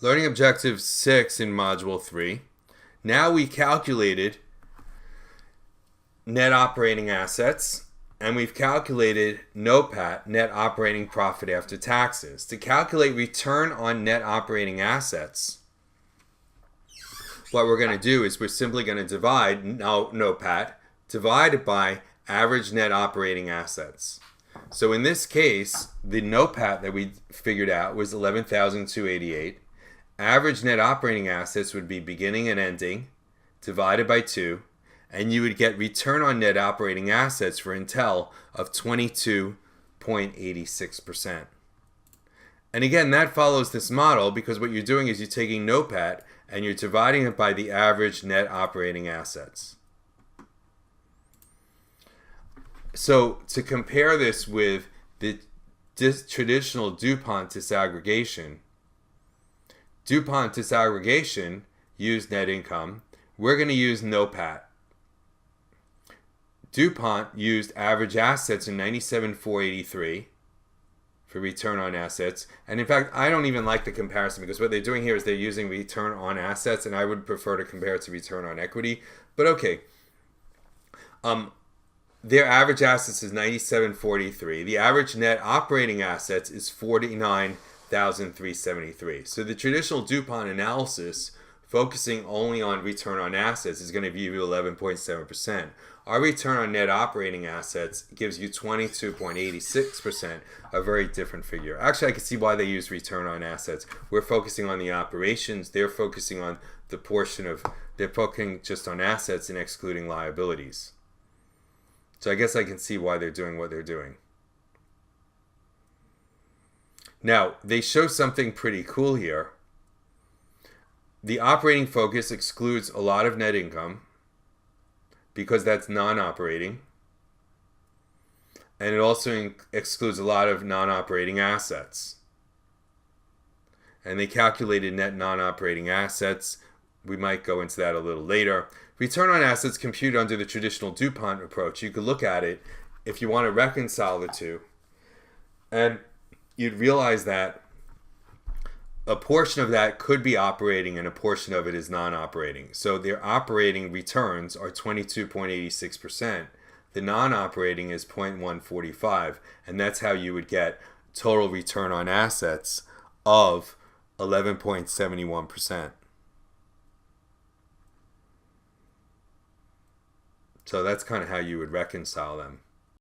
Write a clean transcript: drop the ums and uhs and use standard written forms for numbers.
Learning Objective 6 in Module 3. Now we calculated net operating assets, and we've calculated NOPAT, net operating profit after taxes. To calculate return on net operating assets, what we're going to do is we're simply going to divide NOPAT divided by average net operating assets. So in this case, the NOPAT that we figured out was 11,288. Average net operating assets would be beginning and ending divided by 2, and you would get return on net operating assets for Intel of 22.86%. And again, that follows this model because what you're doing is you're taking NOPAT and you're dividing it by the average net operating assets. So to compare this with the traditional DuPont disaggregation, DuPont disaggregation used net income. We're going to use NOPAT. DuPont used average assets in 97,483 for return on assets. And in fact, I don't even like the comparison because what they're doing here is they're using return on assets, and I would prefer to compare it to return on equity. But okay. Their average assets is 97,483. The average net operating assets is 49,373. So the traditional DuPont analysis, focusing only on return on assets, is going to give you 11.7%. Our return on net operating assets gives you 22.86%, a very different figure. Actually, I can see why they use return on assets. We're focusing on the operations. They're focusing on the portion of, they're focusing just on assets and excluding liabilities. So I guess I can see why they're doing what they're doing. Now, they show something pretty cool here. The operating focus excludes a lot of net income because that's non-operating. And it also excludes a lot of non-operating assets. And they calculated net non-operating assets. We might go into that a little later. Return on assets computed under the traditional DuPont approach. You could look at it if you want to reconcile the two. And you'd realize that a portion of that could be operating and a portion of it is non-operating. So their operating returns are 22.86%. The non-operating is 0.145. And that's how you would get total return on assets of 11.71%. So that's kind of how you would reconcile them.